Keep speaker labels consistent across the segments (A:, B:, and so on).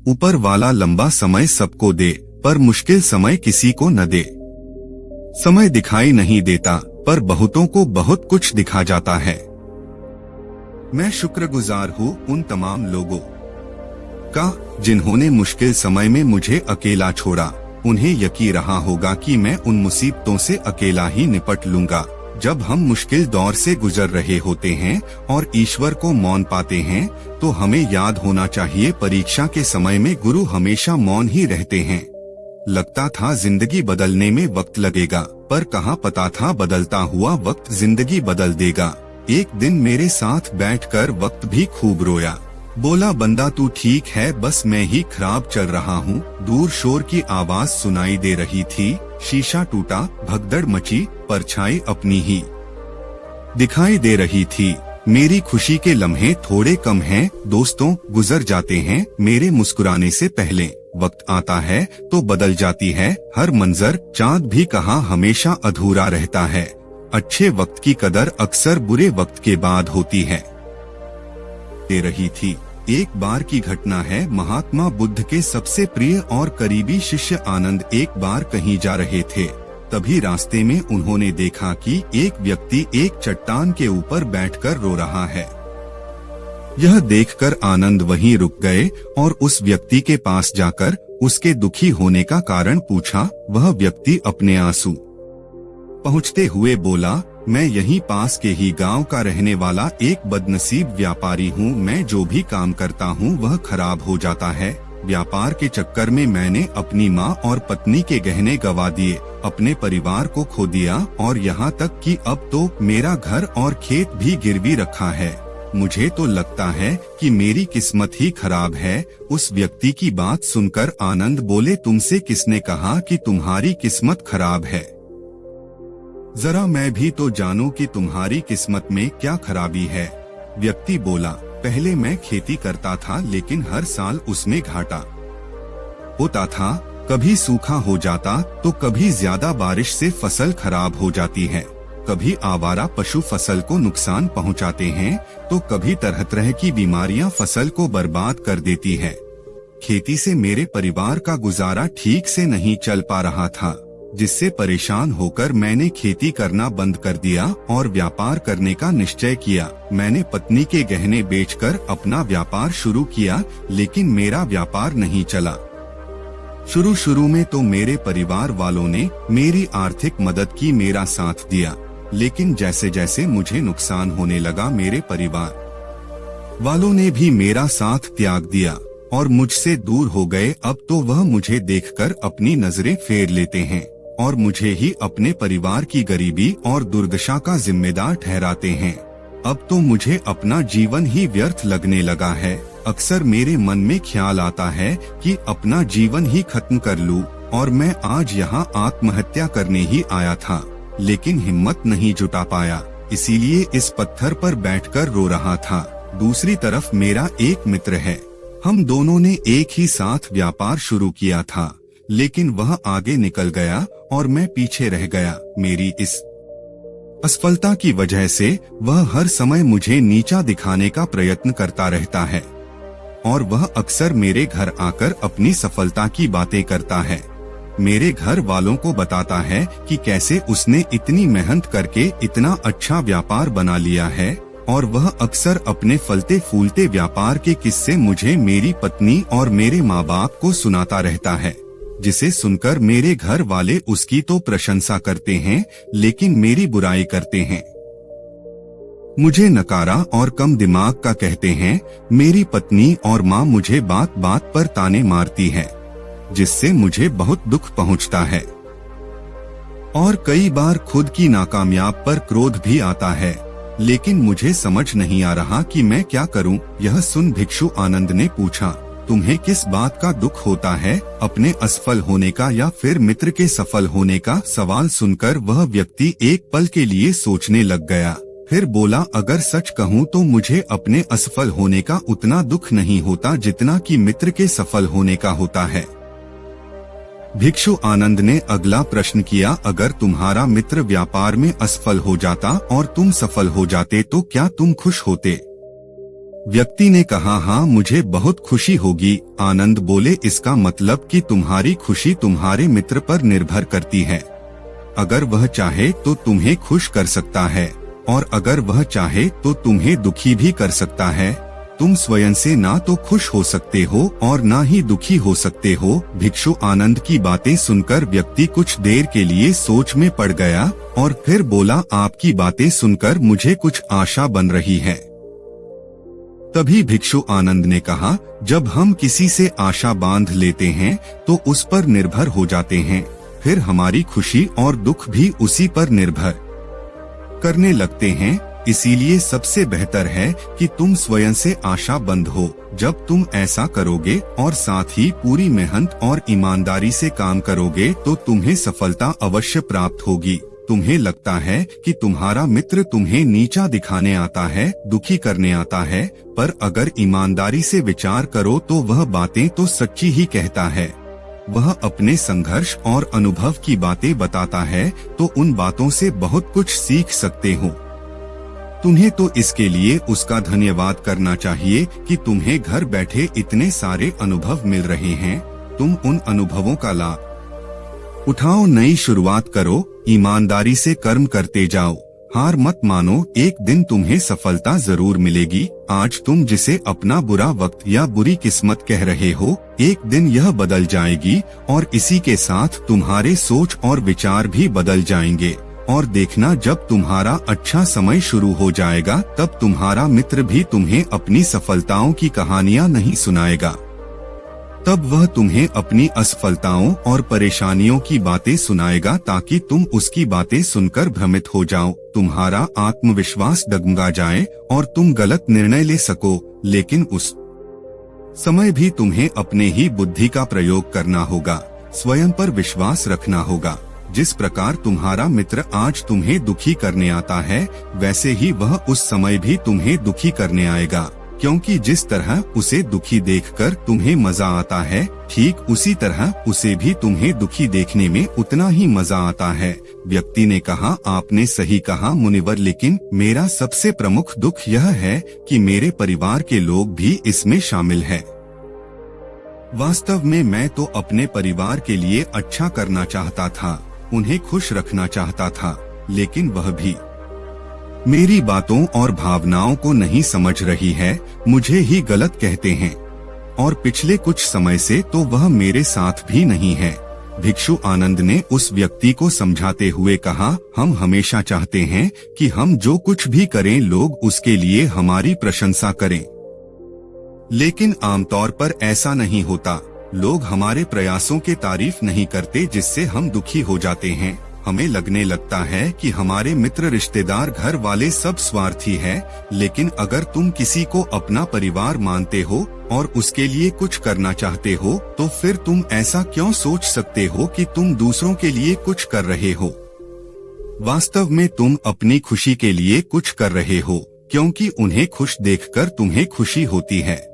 A: ऊपर वाला लंबा समय सबको दे, पर मुश्किल समय किसी को न दे। समय दिखाई नहीं देता, पर बहुतों को बहुत कुछ दिखा जाता है। मैं शुक्रगुजार हूँ उन तमाम लोगों का जिन्होंने मुश्किल समय में मुझे अकेला छोड़ा। उन्हें यकीन रहा होगा कि मैं उन मुसीबतों से अकेला ही निपट लूंगा। जब हम मुश्किल दौर से गुजर रहे होते हैं और ईश्वर को मौन पाते हैं, तो हमें याद होना चाहिए परीक्षा के समय में गुरु हमेशा मौन ही रहते हैं। लगता था जिंदगी बदलने में वक्त लगेगा, पर कहाँ पता था बदलता हुआ वक्त जिंदगी बदल देगा। एक दिन मेरे साथ बैठकर वक्त भी खूब रोया। बोला, बंदा तू ठीक है, बस मैं ही खराब चल रहा हूँ। दूर शोर की आवाज सुनाई दे रही थी। शीशा टूटा, भगदड़ मची, परछाई अपनी ही दिखाई दे रही थी। मेरी खुशी के लम्हे थोड़े कम हैं, दोस्तों गुजर जाते हैं मेरे मुस्कुराने से पहले। वक्त आता है तो बदल जाती है हर मंजर, चांद भी कहाँ हमेशा अधूरा रहता है। अच्छे वक्त की कदर अक्सर बुरे वक्त के बाद होती है। दे रही थी। एक बार की घटना है। महात्मा बुद्ध के सबसे प्रिय और करीबी शिष्य आनंद एक बार कहीं जा रहे थे। तभी रास्ते में उन्होंने देखा कि एक व्यक्ति एक चट्टान के ऊपर बैठकर रो रहा है। यह देखकर आनंद वहीं रुक गए और उस व्यक्ति के पास जाकर उसके दुखी होने का कारण पूछा। वह व्यक्ति अपने आंसू पहुँचते हुए बोला, मैं यहीं पास के ही गांव का रहने वाला एक बदनसीब व्यापारी हूँ। मैं जो भी काम करता हूँ वह खराब हो जाता है। व्यापार के चक्कर में मैंने अपनी माँ और पत्नी के गहने गंवा दिए, अपने परिवार को खो दिया और यहाँ तक कि अब तो मेरा घर और खेत भी गिरवी रखा है। मुझे तो लगता है कि मेरी किस्मत ही खराब है। उस व्यक्ति की बात सुनकर आनंद बोले, तुमसे किसने कहा कि तुम्हारी किस्मत खराब है? जरा मैं भी तो जानूं कि तुम्हारी किस्मत में क्या खराबी है। व्यक्ति बोला, पहले मैं खेती करता था, लेकिन हर साल उसमें घाटा होता था। कभी सूखा हो जाता तो कभी ज्यादा बारिश से फसल खराब हो जाती है। कभी आवारा पशु फसल को नुकसान पहुंचाते हैं, तो कभी तरह तरह की बीमारियां फसल को बर्बाद कर देती है। खेती से मेरे परिवार का गुजारा ठीक से नहीं चल पा रहा था, जिससे परेशान होकर मैंने खेती करना बंद कर दिया और व्यापार करने का निश्चय किया। मैंने पत्नी के गहने बेचकर अपना व्यापार शुरू किया, लेकिन मेरा व्यापार नहीं चला। शुरू में तो मेरे परिवार वालों ने मेरी आर्थिक मदद की, मेरा साथ दिया, लेकिन जैसे जैसे मुझे नुकसान होने लगा, मेरे परिवार वालों ने भी मेरा साथ त्याग दिया और मुझसे दूर हो गए। अब तो वह मुझे देखकर अपनी नजरें फेर लेते हैं और मुझे ही अपने परिवार की गरीबी और दुर्दशा का जिम्मेदार ठहराते हैं। अब तो मुझे अपना जीवन ही व्यर्थ लगने लगा है। अक्सर मेरे मन में ख्याल आता है कि अपना जीवन ही खत्म कर लूं, और मैं आज यहाँ आत्महत्या करने ही आया था, लेकिन हिम्मत नहीं जुटा पाया, इसीलिए इस पत्थर पर बैठकर रो रहा था। दूसरी तरफ मेरा एक मित्र है। हम दोनों ने एक ही साथ व्यापार शुरू किया था, लेकिन वह आगे निकल गया और मैं पीछे रह गया। मेरी इस असफलता की वजह से वह हर समय मुझे नीचा दिखाने का प्रयत्न करता रहता है और वह अक्सर मेरे घर आकर अपनी सफलता की बातें करता है। मेरे घर वालों को बताता है कि कैसे उसने इतनी मेहनत करके इतना अच्छा व्यापार बना लिया है, और वह अक्सर अपने फलते फूलते व्यापार के किस्से मुझे, मेरी पत्नी और मेरे माँ बाप को सुनाता रहता है, जिसे सुनकर मेरे घर वाले उसकी तो प्रशंसा करते हैं, लेकिन मेरी बुराई करते हैं। मुझे नकारा और कम दिमाग का कहते हैं। मेरी पत्नी और माँ मुझे बात बात पर ताने मारती है, जिससे मुझे बहुत दुख पहुँचता है और कई बार खुद की नाकामयाब पर क्रोध भी आता है, लेकिन मुझे समझ नहीं आ रहा कि मैं क्या करूं। यह सुन भिक्षु आनंद ने पूछा, तुम्हें किस बात का दुख होता है, अपने असफल होने का या फिर मित्र के सफल होने का? सवाल सुनकर वह व्यक्ति एक पल के लिए सोचने लग गया, फिर बोला, अगर सच कहूँ तो मुझे अपने असफल होने का उतना दुख नहीं होता जितना कि मित्र के सफल होने का होता है। भिक्षु आनंद ने अगला प्रश्न किया, अगर तुम्हारा मित्र व्यापार में असफल हो जाता और तुम सफल हो जाते तो क्या तुम खुश होते? व्यक्ति ने कहा, हाँ मुझे बहुत खुशी होगी। आनंद बोले, इसका मतलब कि तुम्हारी खुशी तुम्हारे मित्र पर निर्भर करती है। अगर वह चाहे तो तुम्हें खुश कर सकता है और अगर वह चाहे तो तुम्हें दुखी भी कर सकता है। तुम स्वयं से ना तो खुश हो सकते हो और ना ही दुखी हो सकते हो। भिक्षु आनंद की बातें सुनकर व्यक्ति कुछ देर के लिए सोच में पड़ गया और फिर बोला, आपकी बातें सुनकर मुझे कुछ आशा बन रही है। तभी भिक्षु आनंद ने कहा, जब हम किसी से आशा बांध लेते हैं तो उस पर निर्भर हो जाते हैं, फिर हमारी खुशी और दुख भी उसी पर निर्भर करने लगते हैं। इसीलिए सबसे बेहतर है कि तुम स्वयं से आशा बंद हो। जब तुम ऐसा करोगे और साथ ही पूरी मेहनत और ईमानदारी से काम करोगे तो तुम्हें सफलता अवश्य प्राप्त होगी। तुम्हें लगता है कि तुम्हारा मित्र तुम्हें नीचा दिखाने आता है, दुखी करने आता है, पर अगर ईमानदारी से विचार करो तो वह बातें तो सच्ची ही कहता है। वह अपने संघर्ष और अनुभव की बातें बताता है तो उन बातों से बहुत कुछ सीख सकते हो। तुम्हें तो इसके लिए उसका धन्यवाद करना चाहिए कि तुम्हें घर बैठे इतने सारे अनुभव मिल रहे हैं। तुम उन अनुभवों का लाभ उठाओ, नई शुरुआत करो, ईमानदारी से कर्म करते जाओ, हार मत मानो, एक दिन तुम्हें सफलता जरूर मिलेगी। आज तुम जिसे अपना बुरा वक्त या बुरी किस्मत कह रहे हो, एक दिन यह बदल जाएगी और इसी के साथ तुम्हारे सोच और विचार भी बदल जाएंगे। और देखना, जब तुम्हारा अच्छा समय शुरू हो जाएगा तब तुम्हारा मित्र भी तुम्हें अपनी सफलताओं की कहानियां नहीं सुनाएगा। तब वह तुम्हें अपनी असफलताओं और परेशानियों की बातें सुनाएगा ताकि तुम उसकी बातें सुनकर भ्रमित हो जाओ, तुम्हारा आत्मविश्वास डगमगा जाए और तुम गलत निर्णय ले सको। लेकिन उस समय भी तुम्हें अपने ही बुद्धि का प्रयोग करना होगा, स्वयं पर विश्वास रखना होगा। जिस प्रकार तुम्हारा मित्र आज तुम्हें दुखी करने आता है, वैसे ही वह उस समय भी तुम्हें दुखी करने आएगा, क्योंकि जिस तरह उसे दुखी देखकर तुम्हें मजा आता है, ठीक उसी तरह उसे भी तुम्हें दुखी देखने में उतना ही मजा आता है। व्यक्ति ने कहा, आपने सही कहा मुनिवर, लेकिन मेरा सबसे प्रमुख दुख यह है कि मेरे परिवार के लोग भी इसमें शामिल है। वास्तव में मैं तो अपने परिवार के लिए अच्छा करना चाहता था, उन्हें खुश रखना चाहता था, लेकिन वह भी मेरी बातों और भावनाओं को नहीं समझ रही है, मुझे ही गलत कहते हैं और पिछले कुछ समय से तो वह मेरे साथ भी नहीं है। भिक्षु आनंद ने उस व्यक्ति को समझाते हुए कहा, हम हमेशा चाहते हैं कि हम जो कुछ भी करें लोग उसके लिए हमारी प्रशंसा करें, लेकिन आमतौर पर ऐसा नहीं होता। लोग हमारे प्रयासों की तारीफ नहीं करते, जिससे हम दुखी हो जाते हैं। हमें लगने लगता है कि हमारे मित्र, रिश्तेदार, घर वाले सब स्वार्थी हैं, लेकिन अगर तुम किसी को अपना परिवार मानते हो और उसके लिए कुछ करना चाहते हो, तो फिर तुम ऐसा क्यों सोच सकते हो कि तुम दूसरों के लिए कुछ कर रहे हो? वास्तव में तुम अपनी खुशी के लिए कुछ कर रहे हो, क्योंकि उन्हें खुश देखकर तुम्हें खुशी होती है।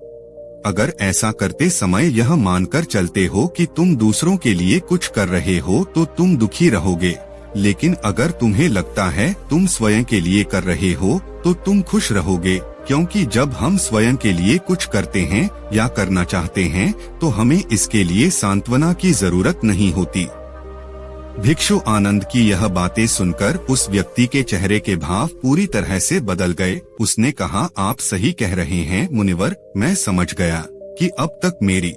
A: अगर ऐसा करते समय यह मानकर चलते हो कि तुम दूसरों के लिए कुछ कर रहे हो तो तुम दुखी रहोगे, लेकिन अगर तुम्हें लगता है तुम स्वयं के लिए कर रहे हो तो तुम खुश रहोगे, क्योंकि जब हम स्वयं के लिए कुछ करते हैं या करना चाहते हैं तो हमें इसके लिए सांत्वना की जरूरत नहीं होती। भिक्षु आनंद की यह बातें सुनकर उस व्यक्ति के चेहरे के भाव पूरी तरह से बदल गए। उसने कहा, आप सही कह रहे हैं मुनिवर, मैं समझ गया कि अब तक मेरी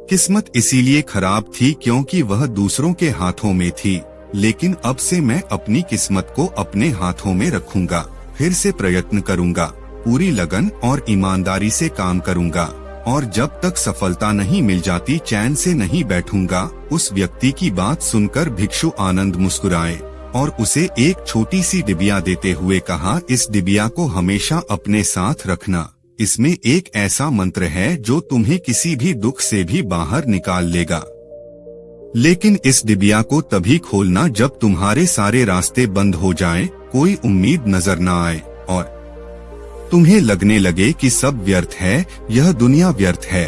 A: किस्मत इसीलिए खराब थी क्योंकि वह दूसरों के हाथों में थी, लेकिन अब से मैं अपनी किस्मत को अपने हाथों में रखूंगा, फिर से प्रयत्न करूंगा, पूरी लगन और ईमानदारी से काम करूंगा और जब तक सफलता नहीं मिल जाती चैन से नहीं बैठूंगा। उस व्यक्ति की बात सुनकर भिक्षु आनंद मुस्कुराए और उसे एक छोटी सी डिबिया देते हुए कहा, इस डिबिया को हमेशा अपने साथ रखना, इसमें एक ऐसा मंत्र है जो तुम्हें किसी भी दुख से भी बाहर निकाल लेगा। लेकिन इस डिबिया को तभी खोलना जब तुम्हारे सारे रास्ते बंद हो जाएं, कोई उम्मीद नजर न आए और तुम्हें लगने लगे कि सब व्यर्थ है, यह दुनिया व्यर्थ है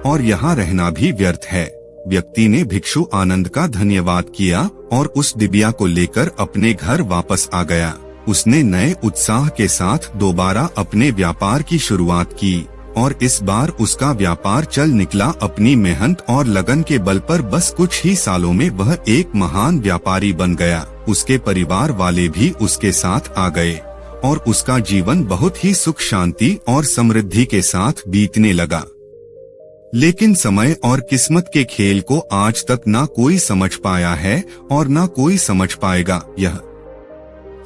A: और यहाँ रहना भी व्यर्थ है। व्यक्ति ने भिक्षु आनंद का धन्यवाद किया और उस डिबिया को लेकर अपने घर वापस आ गया। उसने नए उत्साह के साथ दोबारा अपने व्यापार की शुरुआत की और इस बार उसका व्यापार चल निकला। अपनी मेहनत और लगन के बल पर बस कुछ ही सालों में वह एक महान व्यापारी बन गया। उसके परिवार वाले भी उसके साथ आ गए और उसका जीवन बहुत ही सुख शांति और समृद्धि के साथ बीतने लगा। लेकिन समय और किस्मत के खेल को आज तक ना कोई समझ पाया है और ना कोई समझ पाएगा। यह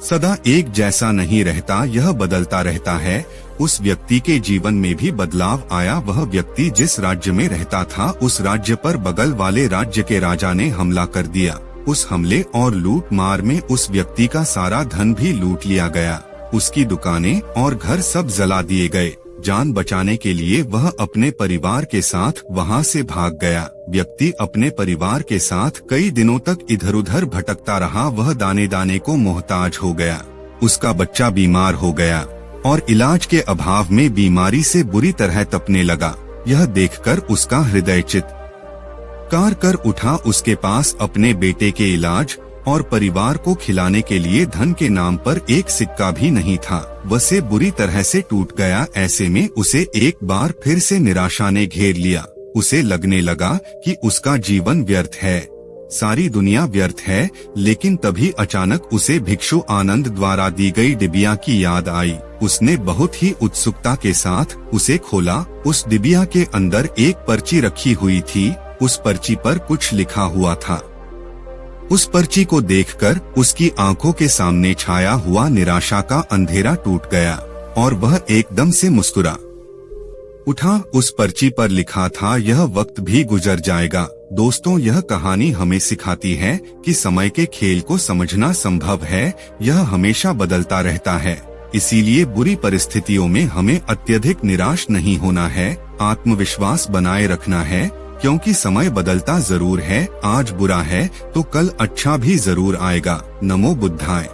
A: सदा एक जैसा नहीं रहता, यह बदलता रहता है। उस व्यक्ति के जीवन में भी बदलाव आया। वह व्यक्ति जिस राज्य में रहता था उस राज्य पर बगल वाले राज्य के राजा ने हमला कर दिया। उस हमले और लूट मार में उस व्यक्ति का सारा धन भी लूट लिया गया। उसकी दुकानें और घर सब जला दिए गए। जान बचाने के लिए वह अपने परिवार के साथ वहां से भाग गया। व्यक्ति अपने परिवार के साथ कई दिनों तक इधर उधर भटकता रहा। वह दाने दाने को मोहताज हो गया। उसका बच्चा बीमार हो गया और इलाज के अभाव में बीमारी से बुरी तरह तपने लगा। यह देखकर उसका हृदय चित्कार कर उठा। उसके पास अपने बेटे के इलाज और परिवार को खिलाने के लिए धन के नाम पर एक सिक्का भी नहीं था। वह बुरी तरह से टूट गया। ऐसे में उसे एक बार फिर से निराशा ने घेर लिया। उसे लगने लगा कि उसका जीवन व्यर्थ है, सारी दुनिया व्यर्थ है। लेकिन तभी अचानक उसे भिक्षु आनंद द्वारा दी गई डिबिया की याद आई। उसने बहुत ही उत्सुकता के साथ उसे खोला। उस डिबिया के अंदर एक पर्ची रखी हुई थी। उस पर्ची पर कुछ लिखा हुआ था। उस पर्ची को देखकर उसकी आंखों के सामने छाया हुआ निराशा का अंधेरा टूट गया और वह एकदम से मुस्कुरा उठा। उस पर्ची पर लिखा था, यह वक्त भी गुजर जाएगा। दोस्तों, यह कहानी हमें सिखाती है कि समय के खेल को समझना संभव है। यह हमेशा बदलता रहता है। इसीलिए बुरी परिस्थितियों में हमें अत्यधिक निराश नहीं होना है, आत्मविश्वास बनाए रखना है, क्योंकि समय बदलता जरूर है। आज बुरा है तो कल अच्छा भी जरूर आएगा। नमो बुद्धाय।